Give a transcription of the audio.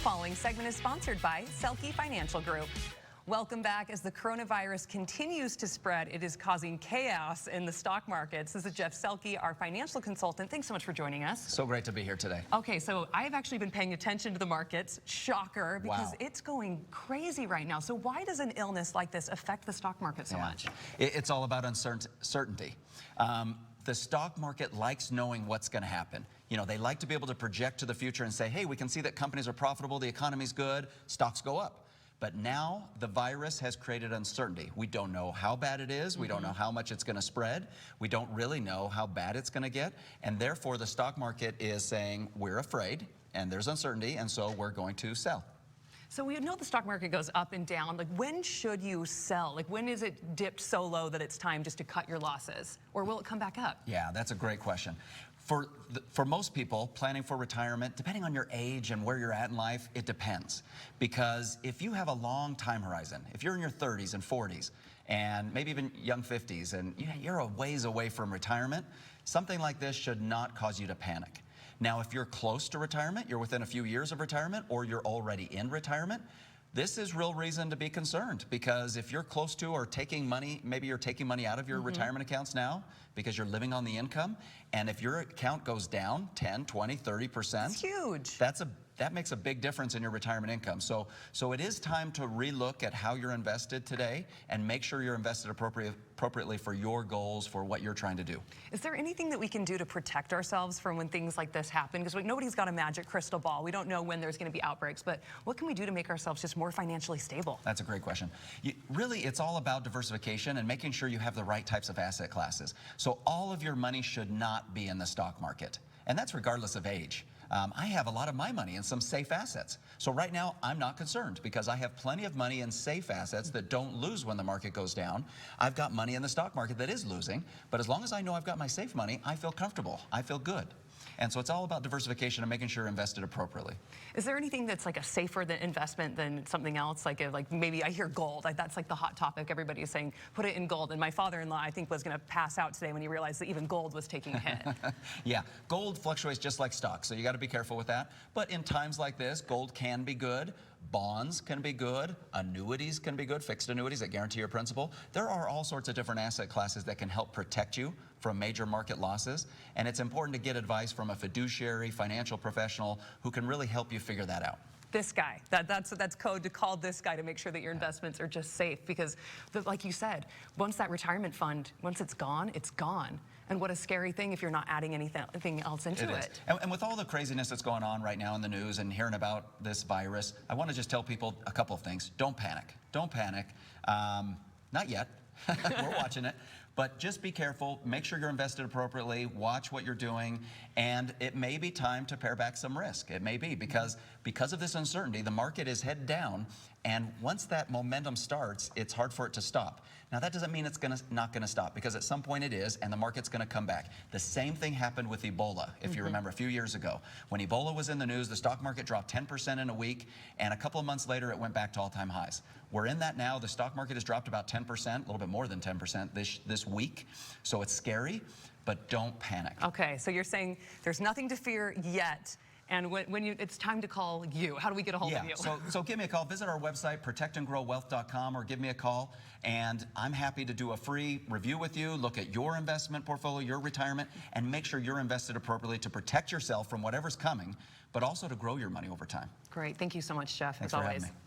following segment is sponsored by Segelke Financial Group. Welcome back. As the coronavirus continues to spread, it is causing chaos in the stock markets. This is Jeff Segelke, our financial consultant. Thanks so much for joining us. So great to be here today. Okay, so I've actually been paying attention to the markets. Shocker, because it's going crazy right now. So why does an illness like this affect the stock market so much? It's all about uncertainty. The stock market likes knowing what's going to happen. You know, they like to be able to project to the future and say, hey, we can see that companies are profitable, the economy's good, stocks go up. But now the virus has created uncertainty. We don't know how bad it is. We don't know how much it's going to spread. We don't really know how bad it's going to get. And therefore, the stock market is saying, we're afraid, and there's uncertainty, and so we're going to sell. So we know the stock market goes up and down. Like, when should you sell? Like, when is it dipped so low that it's time just to cut your losses? Or will it come back up? Yeah, that's a great question. For most people planning for retirement, depending on your age and where you're at in life, it depends. Because if you have a long time horizon, if you're in your 30s and 40s, and maybe even young 50s, and you're a ways away from retirement, something like this should not cause you to panic. Now, if you're close to retirement, you're within a few years of retirement, or you're already in retirement, this is real reason to be concerned, because if you're close to or taking money, maybe you're taking money out of your retirement accounts now because you're living on the income, and if your account goes down 10, 20, 30%, that's huge. That makes a big difference in your retirement income. So it is time to relook at how you're invested today and make sure you're invested appropriately for your goals, for what you're trying to do. Is there anything that we can do to protect ourselves from when things like this happen? Because nobody's got a magic crystal ball. We don't know when there's going to be outbreaks, but what can we do to make ourselves just more financially stable? That's a great question. Really, it's all about diversification and making sure you have the right types of asset classes. So all of your money should not be in the stock market, and that's regardless of age. I have a lot of my money in some safe assets. So right now, I'm not concerned because I have plenty of money in safe assets that don't lose when the market goes down. I've got money in the stock market that is losing, but as long as I know I've got my safe money, I feel comfortable. I feel good. And so it's all about diversification and making sure you're invested appropriately. Is there anything that's like a safer investment than something else? Like maybe I hear gold. That's like the hot topic. Everybody is saying, put it in gold. And my father-in-law, I think, was going to pass out today when he realized that even gold was taking a hit. Yeah, gold fluctuates just like stocks, so you got to be careful with that. But in times like this, gold can be good. Bonds can be good. Annuities can be good. Fixed annuities that guarantee your principal. There are all sorts of different asset classes that can help protect you from major market losses. And it's important to get advice from a fiduciary, financial professional who can really help you figure that out. This guy, that's code to call this guy to make sure that your investments are just safe, because like you said, once that retirement fund, once it's gone, it's gone. And what a scary thing if you're not adding anything else into it. And with all the craziness that's going on right now in the news and hearing about this virus, I want to just tell people a couple of things. Don't panic. Don't panic. Not yet. We're watching it. But just be careful, make sure you're invested appropriately, watch what you're doing, and it may be time to pare back some risk. It may be because of this uncertainty, the market is head down, and once that momentum starts, it's hard for it to stop. Now, that doesn't mean it's not going to stop, because at some point it is, and the market's going to come back. The same thing happened with Ebola, if you remember, a few years ago. When Ebola was in the news, the stock market dropped 10% in a week, and a couple of months later, it went back to all-time highs. We're in that now. The stock market has dropped about 10%, a little bit more than 10% this week, so it's scary, but don't panic. Okay, so you're saying there's nothing to fear yet, and it's time to call you. How do we get a hold of you? So give me a call. Visit our website, protectandgrowwealth.com, or give me a call, and I'm happy to do a free review with you, look at your investment portfolio, your retirement, and make sure you're invested appropriately to protect yourself from whatever's coming, but also to grow your money over time. Great. Thank you so much, Jeff, Thanks as for always. having me.